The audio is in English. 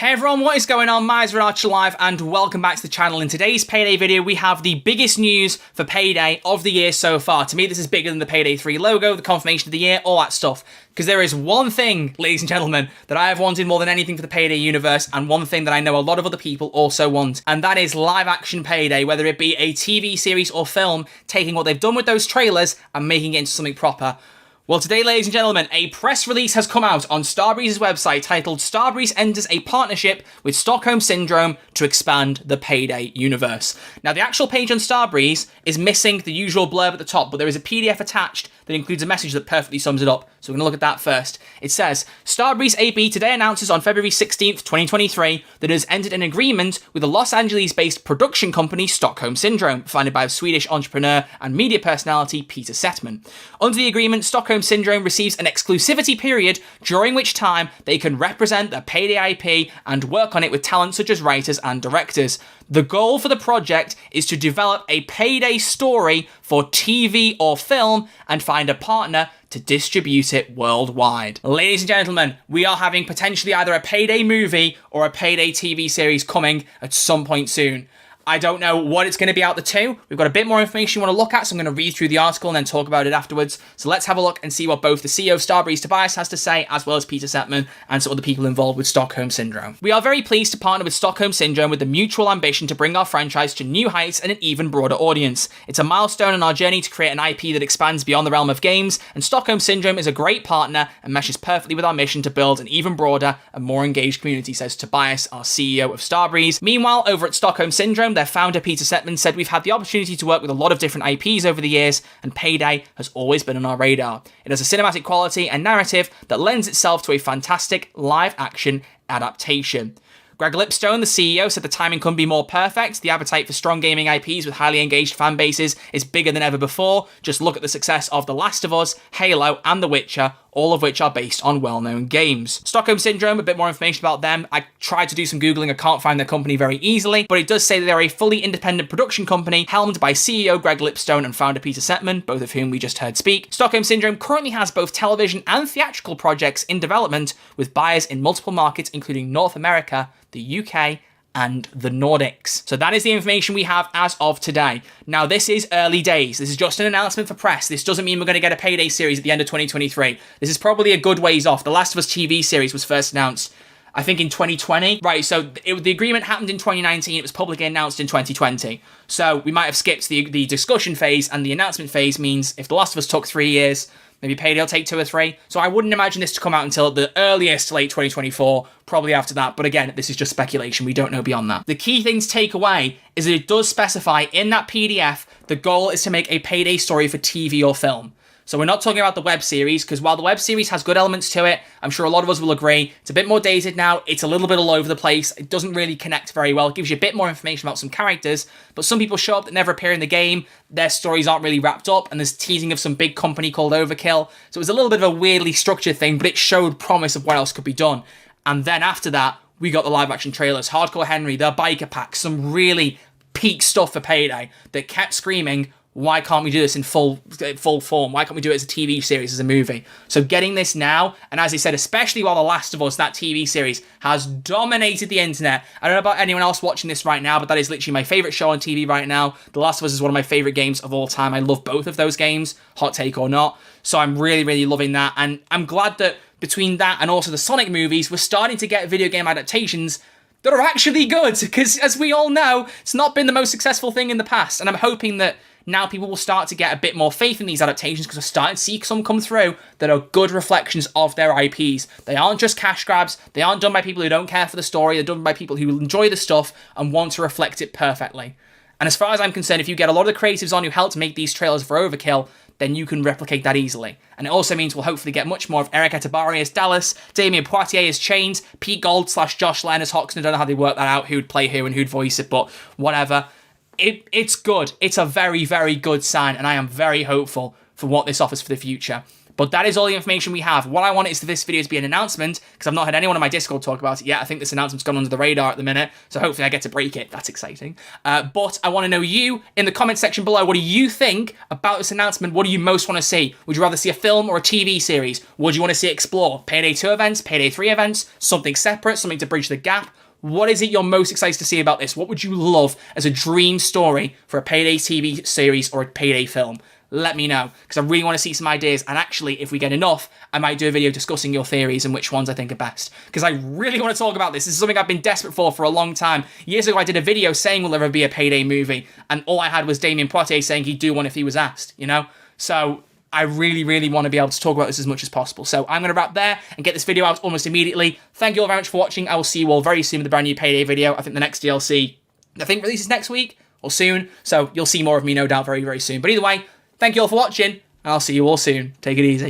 Hey everyone, what is going on? MrWombat Live and welcome back to the channel. In today's Payday video, we have the biggest news for Payday of the year so far. To me, this is bigger than the Payday 3 logo, the confirmation of the year, all that stuff. Because there is one thing, ladies and gentlemen, that I have wanted more than anything for the Payday universe, and one thing that I know a lot of other people also want, and that is live-action Payday, whether it be a TV series or film, taking what they've done with those trailers and making it into something proper. Well, today, ladies and gentlemen, a press release has come out on Starbreeze's website titled Starbreeze enters a partnership with Stockholm Syndrome to expand the Payday universe. Now, the actual page on Starbreeze is missing the usual blurb at the top, but there is a PDF attached that includes a message that perfectly sums it up. So we're going to look at that first. It says, Starbreeze AB today announces on February 16th, 2023, that it has entered an agreement with the Los Angeles-based production company Stockholm Syndrome, founded by Swedish entrepreneur and media personality Peter Settman. Under the agreement, Stockholm Syndrome receives an exclusivity period during which time they can represent the Payday IP and work on it with talent such as writers and directors. The goal for the project is to develop a Payday story for TV or film and find a partner to distribute it worldwide. Ladies and gentlemen, we are having potentially either a Payday movie or a Payday TV series coming at some point soon. I don't know what it's going to be out the two. We've got a bit more information we want to look at, so I'm going to read through the article and then talk about it afterwards. So let's have a look and see what both the CEO of Starbreeze, Tobias, has to say, as well as Peter Settman and some other people involved with Stockholm Syndrome. We are very pleased to partner with Stockholm Syndrome with the mutual ambition to bring our franchise to new heights and an even broader audience. It's a milestone in our journey to create an IP that expands beyond the realm of games, and Stockholm Syndrome is a great partner and meshes perfectly with our mission to build an even broader and more engaged community, says Tobias, our CEO of Starbreeze. Meanwhile, over at Stockholm Syndrome, their founder Peter Settman said, we've had the opportunity to work with a lot of different IPs over the years, and Payday has always been on our radar. It has a cinematic quality and narrative that lends itself to a fantastic live-action adaptation. Greg Lipstone, the CEO, said the timing couldn't be more perfect. The appetite for strong gaming IPs with highly engaged fan bases is bigger than ever before. Just look at the success of The Last of Us, Halo, and The Witcher, all of which are based on well-known games. Stockholm Syndrome, a bit more information about them. I tried to do some Googling, I can't find their company very easily, but it does say that they're a fully independent production company helmed by CEO Greg Lipstone and founder Peter Settman, both of whom we just heard speak. Stockholm Syndrome currently has both television and theatrical projects in development with buyers in multiple markets, including North America, the UK, and the Nordics. So that is the information we have as of today. Now, this is early days. This is just an announcement for press. This doesn't mean we're going to get a Payday series at the end of 2023. This is probably a good ways off. The Last of Us TV series was first announced, I think, in 2020. Right, so the agreement happened in 2019. It was publicly announced in 2020. So we might have skipped the discussion phase, and the announcement phase means if The Last of Us took 3 years, maybe Payday will take 2 or 3. So I wouldn't imagine this to come out until the earliest late 2024, probably after that. But again, this is just speculation. We don't know beyond that. The key thing to take away is that it does specify in that PDF, the goal is to make a Payday story for TV or film. So we're not talking about the web series, because while the web series has good elements to it, I'm sure a lot of us will agree, it's a bit more dated now, it's a little bit all over the place, it doesn't really connect very well, it gives you a bit more information about some characters, but some people show up that never appear in the game, their stories aren't really wrapped up, and there's teasing of some big company called Overkill, so it was a little bit of a weirdly structured thing, but it showed promise of what else could be done. And then after that, we got the live action trailers, Hardcore Henry, the biker pack, some really peak stuff for Payday that kept screaming, why can't we do this in full form? Why can't we do it as a TV series, as a movie? So getting this now, and as I said, especially while The Last of Us, that TV series, has dominated the internet. I don't know about anyone else watching this right now, but that is literally my favourite show on TV right now. The Last of Us is one of my favourite games of all time. I love both of those games, hot take or not. So I'm really, really loving that. And I'm glad that between that and also the Sonic movies, we're starting to get video game adaptations that are actually good. Because as we all know, it's not been the most successful thing in the past. And I'm hoping that now people will start to get a bit more faith in these adaptations, because we're starting to see some come through that are good reflections of their IPs. They aren't just cash grabs. They aren't done by people who don't care for the story. They're done by people who enjoy the stuff and want to reflect it perfectly. And as far as I'm concerned, if you get a lot of the creatives on who helped make these trailers for Overkill, then you can replicate that easily. And it also means we'll hopefully get much more of Eric Etabari as Dallas, Damien Poitier as Chains, Pete Gold / Josh Len as Hoxton. I don't know how they work that out, who'd play who and who'd voice it, but whatever. It's good. It's a very, very good sign, and I am very hopeful for what this offers for the future. But that is all the information we have. What I want is for this video to be an announcement, because I've not had anyone on my Discord talk about it yet. I think this announcement's gone under the radar at the minute, so hopefully I get to break it. That's exciting. But I want to know you in the comment section below. What do you think about this announcement? What do you most want to see? Would you rather see a film or a TV series? Would you want to see it explore Payday 2 events, Payday 3 events, something separate, something to bridge the gap? What is it you're most excited to see about this? What would you love as a dream story for a Payday TV series or a Payday film? Let me know, because I really want to see some ideas, and actually, if we get enough, I might do a video discussing your theories and which ones I think are best, because I really want to talk about this. This is something I've been desperate for a long time. Years ago, I did a video saying will there ever be a Payday movie, and all I had was Damien Poitier saying he'd do one if he was asked, you know? So I really, really want to be able to talk about this as much as possible. So I'm going to wrap there and get this video out almost immediately. Thank you all very much for watching. I will see you all very soon with a brand new Payday video. I think the next DLC, releases next week or soon, so you'll see more of me, no doubt, very, very soon. But either way, thank you all for watching, and I'll see you all soon. Take it easy.